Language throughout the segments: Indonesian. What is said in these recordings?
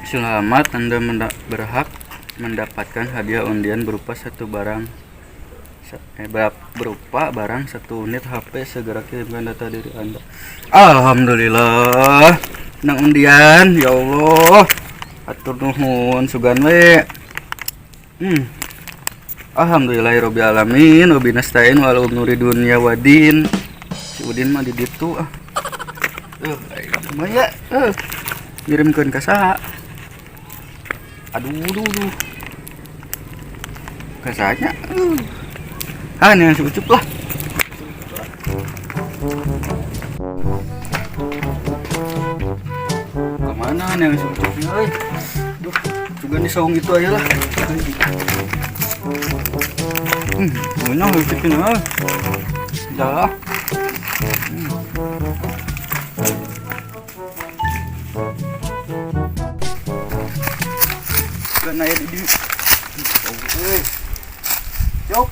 Selamat, Anda berhak mendapatkan hadiah undian berupa barang 1 unit HP. Segera kirimkan data diri Anda. Alhamdulillah, nang undian, ya Allah. Atur nuhun sugan we. Alhamdulillahirabbil alamin, wa binastain wal umuri dunya wadin. Si Udin mah di ditu maya ngirimkeun ka saha? Aduh kasanya yang ucup lah. Kemana yang ucupnya duh juga di saung itu aja lah. Mana ucupin dah kan air di Cuk.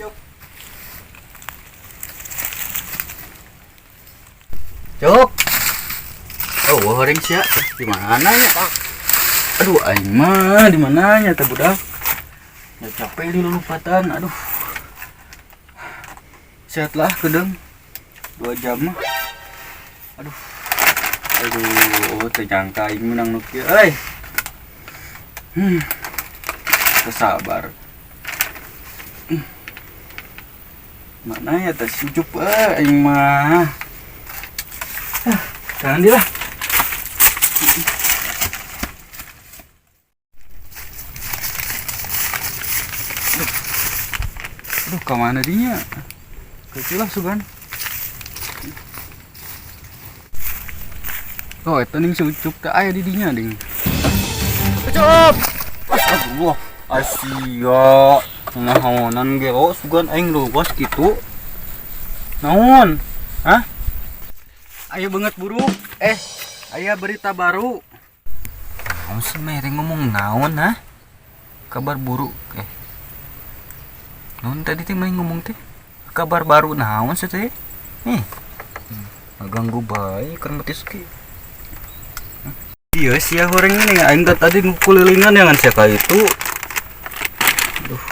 Cuk. Cuk. Horeng sia. Di mana ya? Aduh, aing mah di mananya teh budak? Ya capek di lulupatan. Aduh. Sehatlah kedeng 2 jam mah. Aduh, terjangka aing menang nu kieu euy. Sabar. Mana ya teh sujup aing mah. Jangan dilah. Aduh, ka mana dinya? Kecil lah sugan. Eta ning sucup teh aya di dinya ding. Ucup. Astagfirullah. Asia nahonan ge sugan aing luas kitu. Naon? Hah? Aya banget buruk. Aya berita baru. Naon sih mere ngomong naon ha? Kabar buruk naon tadi teh main ngomong teh? Kabar baru naon sih teh? Ngaganggu bae kan metis ki. Iya sia horeng ini aing tadi ngukulilingan yang sia ka itu. Aduh.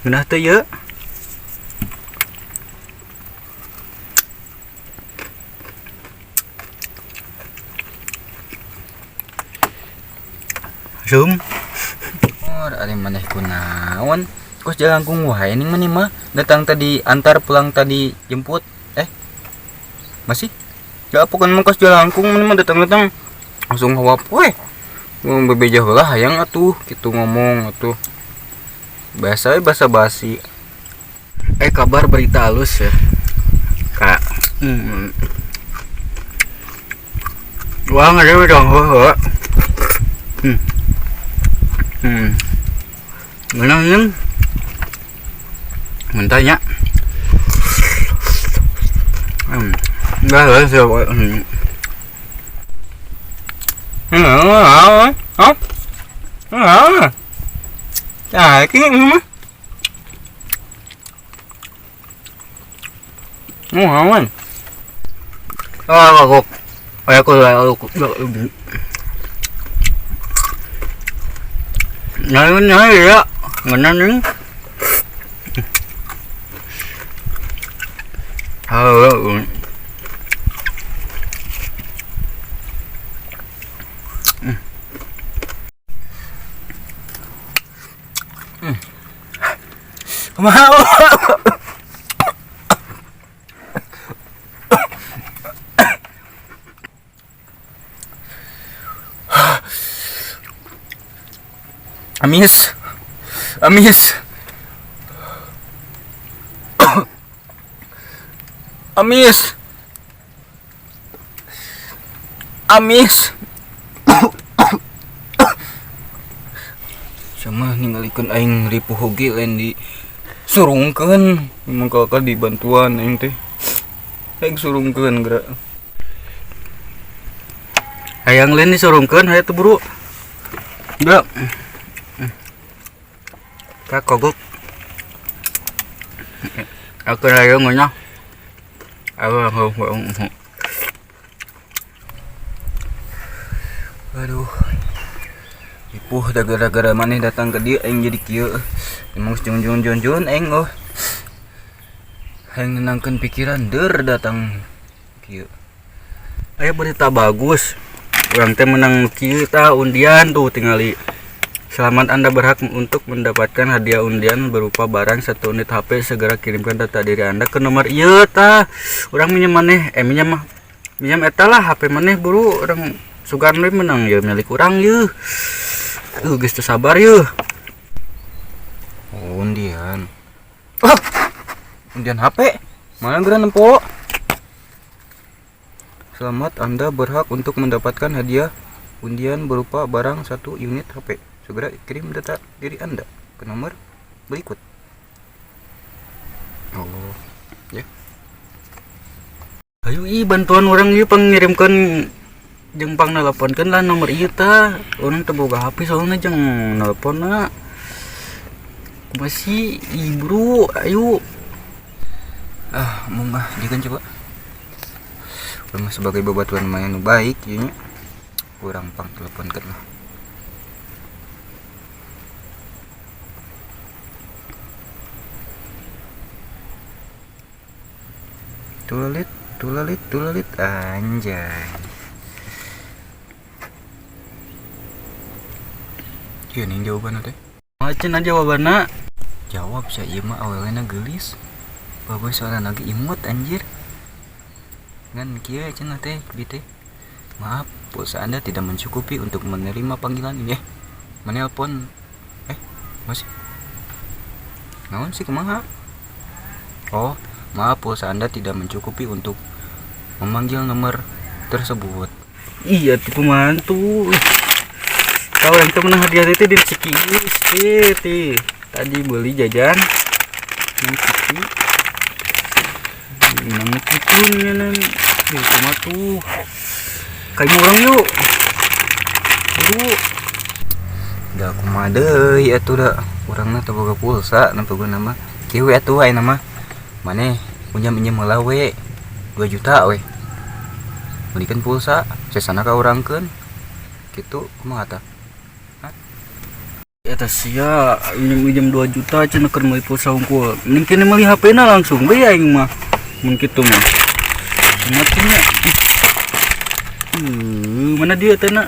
Geunah teh ye. Zoom. Ari maneh kunaon? Kos jalangkung wae ning maneh mah. Datang tadi antar pulang tadi jemput. Masih? Ya apukan mah kos jalangkung maneh mah datang-datang langsung hawap we. Bebeja heula hayang atuh kitu ngomong atuh. Biasa basa-basi. Kabar berita halus ya. Kak. Wah, ngade dong. Menang mentanya. Enggak lah siapa. Kini mah. Awan. Kok. Aku nyai ya. Mana nih? Halo. Mau. Amis. amis. Sama ninggalikeun aing ripuh oge lain di surungkeun. Memang kakak dibantuan aing teh. Aing surungkeun geura. Hayang lain disurungkeun hayang teu buru. Udah. Kak kogok. Aku hayang ngonya. Aduh. Ripuh da gara-gara maneh datang ke dia aing jadi kieu. Emang junjun aing aing nenangkeun pikiran deur datang kieu. Aya berita bagus. Urang teh menang kieu tah undian tuh tingali. Selamat Anda berhak untuk mendapatkan hadiah undian berupa barang 1 unit HP. Segera kirimkan data diri Anda ke nomor ieu tah. Urang minjem maneh minjem eta lah HP maneh buru urang sugan we menang ya milik urang yeuh. Geus teu sabar yeuh. Oh, undian. Undian HP. Mana geura nempo? Selamat, Anda berhak untuk mendapatkan hadiah undian berupa barang 1 unit HP. Segera kirim data diri Anda ke nomor berikut. Oh, ya. Ayo bantuan orang ieu pangirimkeun jeung pangneleponkeun lah nomor ieu tah. Urang teu boga HP soalna jeung nelponna. Masih bro, ayo. Munggah jikan coba. Urang sebagai babaturan mah nu baik ieu nya. Urang pangteleponkeun lah. Tulalit anjay. Ieu ning jawabanna teh. Maceun jawabanna. Jawab sia ieu mah awalna geulis. Baboy soalna lagi imut anjir. Ngan kieu cenah teh bi teh. Maaf, pulsa Anda tidak mencukupi untuk menerima panggilan ini. Menelpon. Masih. Naon sih kumaha? Oh, maaf, pulsa Anda tidak mencukupi untuk memanggil nomor tersebut. Iya tuh pembantu. Kau yang menang hadiah itu di Cikis teh. Tadi beli jajan di Ciki. Nang kucingnya nan. Di rumah tuh. Kayak orang yuk. Yuk. Da kumaha deui atuh da. Urangna teu boga pulsa nampa guna mah. Kieu atuh aya nama. Maneh pinjam heula we 2 juta we. Belikan pulsa, sesana ka urangkeun. Kitu kumaha tah? Eta sia minjem 2 juta cenah keur meuli pulsa hungkul. Ning kene meuli HP-na langsung bae aing mah. Mun kitu mah. Matinya. Mana dia teh na?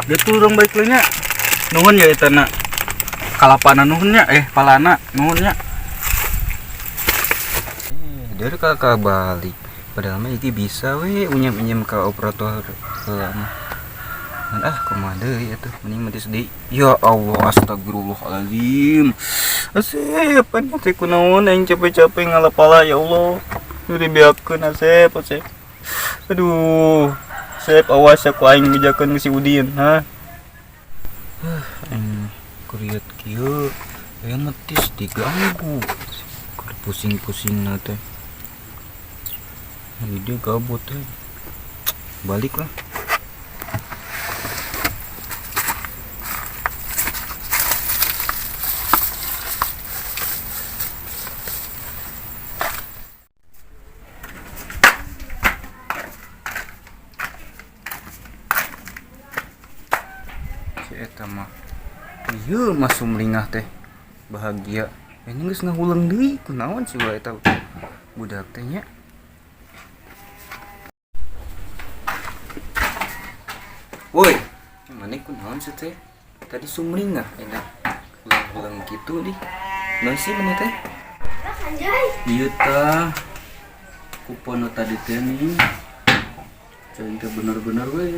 Dia tuh orang baik nya. Nuhun ya eta na. Kalapana nuhunnya palana nuhunnya. Dari kakak balik. Padahal mah iki bisa we unyam-unyam ka operator heula mah. Kumaha deui atuh mending mati sedih. Ya Allah, astagfirullahalazim. Asep, anu teh kunaon aing capek-capek ngalapala ya Allah. Dibiakeun Asep. Aduh. Asep awas aku aing ngejakeun si Udin, ha. Aing kuriet kieu aya metis diganggu. Keur pusing-pusingna teh. Ini dia gabut teh. Balik lah. Eta mah ieu mah sumringah teh bahagia. Ini geus ngahuleung deui kunaon sih wae eta budak teh nya. Woi, maneh kunaon sih teh? Tadi sumringah enak ulang-ulang gitu di. Naon sih maneh teh? Ieu tah kupon tadi teh nih. Cai teh bener-bener we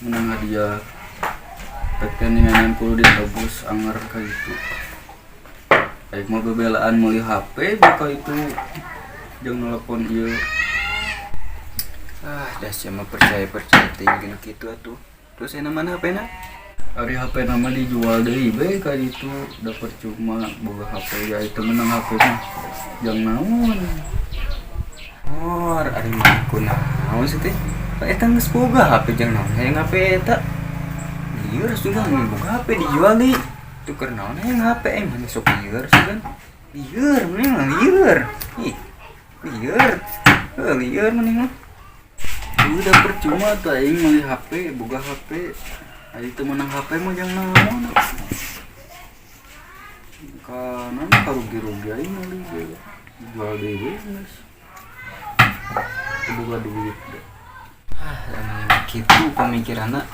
menang hadiah. Tekeningan kudu ditebus anger ka itu. Aing mau bebelaan meuli HP buka itu jangan nelpon ieu. Dah siapa percaya tinggal gitu atuh. Terus yang mana HP na? Ari HP nama dijual deui bae ka ditu, da percuma boga HP ya itu menang HP mah. Jang naon. Ari mah kunaon sih teh? Eta geus boga HP jeung naon hayang HP eta. Lieur sugan boga HP dijual deui. Tuker naon hayang HP mana sok lieur sugan. Lieur mending mah lieur. Ih. Lieur. Lieur mending mah. Udah percuma tuh aing meuli HP, boga HP. Ari teu menang HP mah jang naon. Kanan karugi-rugi aing meuli jual deui geus. Boga duit. Emang gitu pemikiranna.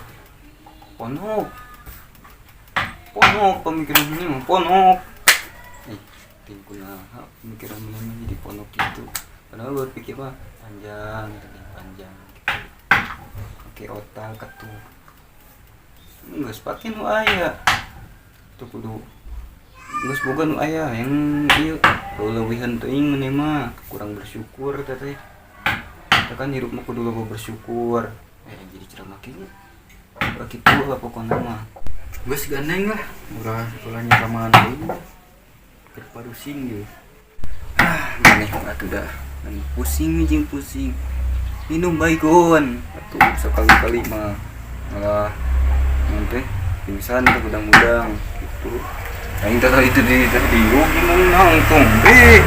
Ponok pemikiran ini mah ponok. Tingkulah pemikiran ini jadi ponok gitu. Padahal berpikir mah panjang. Oke otak atuh. Geus pake nu aya. Tuh kudu geus boga nu aya yang ieu leuwihan teuing meni mah kurang bersyukur teh. Kita kan hirup mah kudu loba bersyukur. Jadi ceramah kieu. Kitu lah pokona mah. Geus gandeng lah, urang ulanya ramahan deui. Berparusing ge. Maneh atuh dah. Pusing mijing pusing. Minum baygon. Atuh sekali-kali mah malah nanti pingsan ke gudang-gudang gitu. Aing teh itu di diuk mun nangtung be.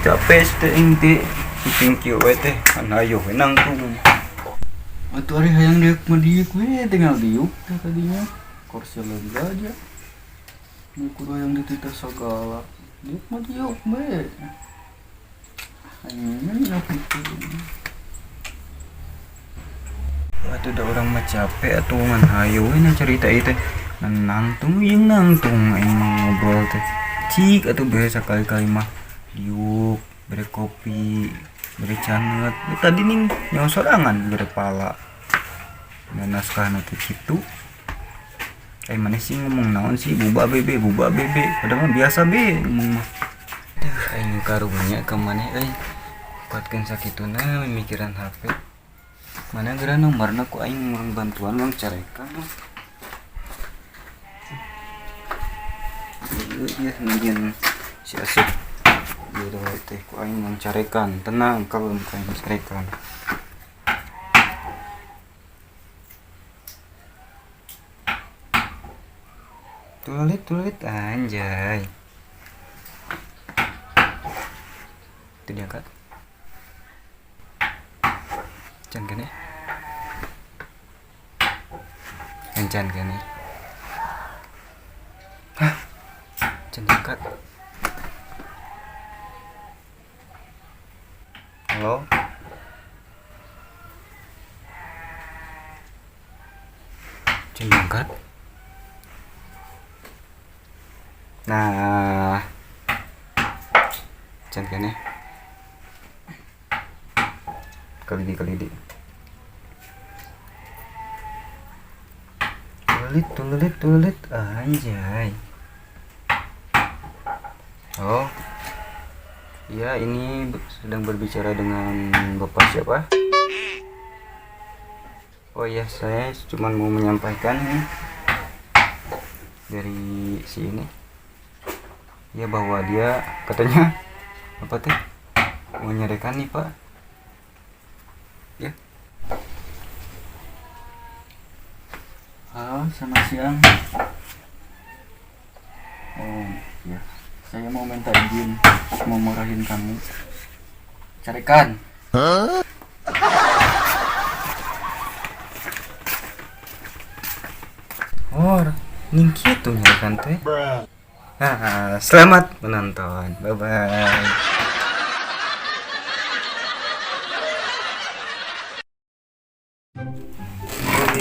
Capek teh aing teh. Kuping kieu we teh kan hayu we nangtung. Atuh ari hayang diuk mah diuk we tinggal diuk teh tadinya. Kursi lagi aja. Ini kudu hayang dititah segala. Diuk mah diuk be. Aing apa itu? Atuh da urang mah capek atuh ngan hayu we na carita ieu teh. Nangtung jeung nangtung aing mah ngobrol teh. Cik atuh biasa kali-kali mah diuk, bere kopi, bere canet. Tadi ning nyawa sorangan bere pala. Dan naskahna teh kitu. Maneh sih ngomong naon sih buba bebe. Padahal mah biasa be ngomong mah. Aduh aing karunya ka maneh euy. Kuatkeun sakituna memikiran HP. Mana geura nomorna ku aing urang bantuan urang carekan. Ieu nungguin si Asep. Ieu teh ku aing urang carekan. Tenang kalem ku aing carekan. Tulit anjay. Itu diangkat. Can kene. Can kene. Hah. Can diangkat. Halo. Can diangkat. Nah, can kene. Kali di. Tulit anjay. Oh. Ya, ini sedang berbicara dengan Bapak siapa? Oh ya, saya cuma mau menyampaikan dari si ini. Ya bahwa dia katanya apa teh mau nyarekan nih Pak. Ya. Halo, selamat siang. Oh, ya. Saya mau minta izin mau marahin kamu. Carekan. Oh, ning kitu nyarekan teh. Selamat menonton. Bye bye.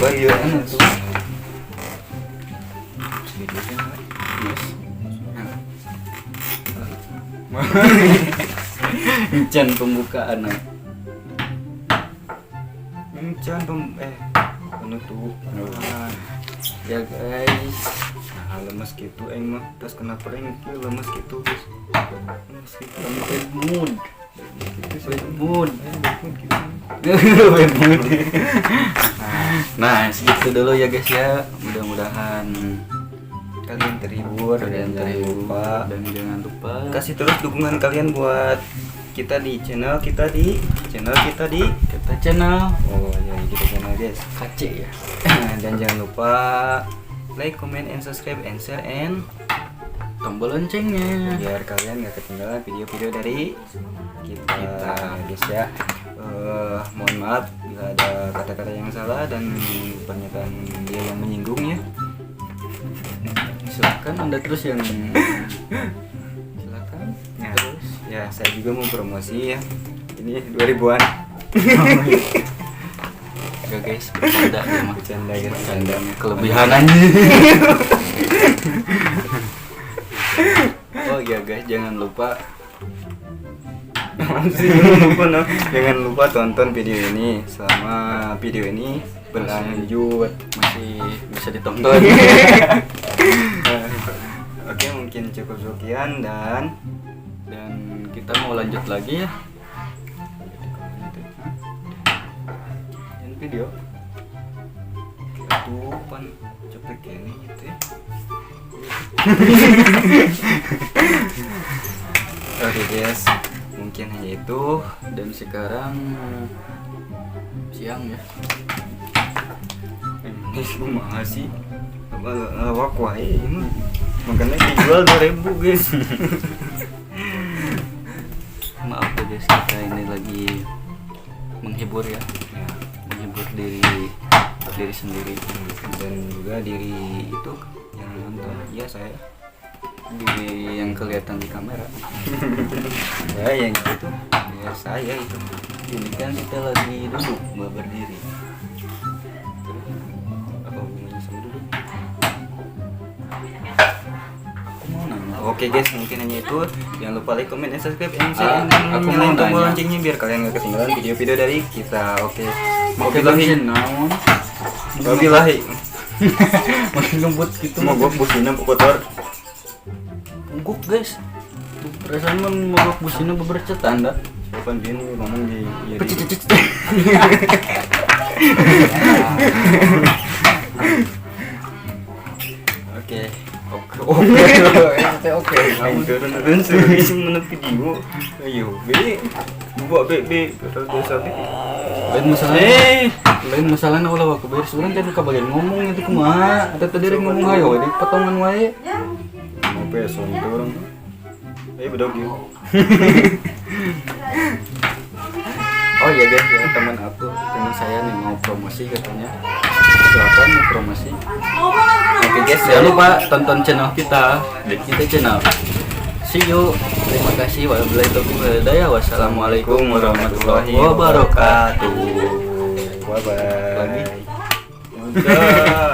Bagian itu. Encan pembukaan. Encan penutup. Ya guys. Nah, lemes gitu mah terus kenapa kieu lemes gitu guys. Lemes gitu mood. mood. Nah, segitu dulu ya guys ya. Mudah-mudahan Kalian terhibur dan dan jangan lupa kasih terus dukungan kalian buat kita di channel kita di kita channel oh ya kita channel guys KC ya. dan jangan lupa like, comment, and subscribe, and share, and Tombol loncengnya biar kalian gak ketinggalan video-video dari kita guys ya. Mohon maaf bila ada kata-kata yang salah dan pernyataan dia yang menyinggung ya. Silakan Anda terus yang silakan. Nah, terus ya saya juga mau promosi ya. Ini 2000-an. Oke guys, bercanda ya mah. Bercanda guys, bercanda. Kelebihan aja. Oh iya guys, jangan lupa jangan lupa tonton video ini. Selama video ini berlanjut masih bisa ditonton. Oke, mungkin cukup sekian dan kita mau lanjut lagi ya. dan video itu pan cepet ini gitu ya. Oke guys, mungkin hanya itu. Dan sekarang siang ya. Ini kumaha sih? Lawak wae ini. Makanya dijual 2000 guys. Maaf ya guys, kita ini lagi menghibur ya. Menghibur diri sendiri Dan juga diri itu yang nonton. Iya saya. diri yang kelihatan di kamera. Ya yang itu. Ya saya itu. Ini kan kita lagi duduk, nggak berdiri. Apa hubungannya sama dulu? Aku mau nanya. Oke guys, mungkin hanya itu. Jangan lupa like, comment, dan subscribe, and share, Ah, dan aku nyalain mau tombol nanya. loncengnya biar kalian gak ketinggalan video-video dari kita. Oke. Oke Wabillahi. naon? Wabillahi. Makin lembut gitu. Mogok busina kotor. Mogok guys. Perasaan mah mogok busina bebercet Anda. Kapan dia nih ngomong di Oke. Oke. Ayo turun serius mana video. Ayo be. Buat be. Terus be. Lain masalah na ulah aku beres urang tadi kabagian ngomong itu kumaha ada tadi rek ngomong hayo di potongan wae. Mau peson itu orang. Ayo bedog yuk. Oh iya guys ya teman saya nih mau promosi katanya. Silakan mau promosi. Oke guys, jangan lupa tonton channel kita di kita channel. See you. Terima kasih. Wabillahi taufiq wal hidayah. Wassalamualaikum warahmatullahi wabarakatuh. Bye bye. Lagi. Udah.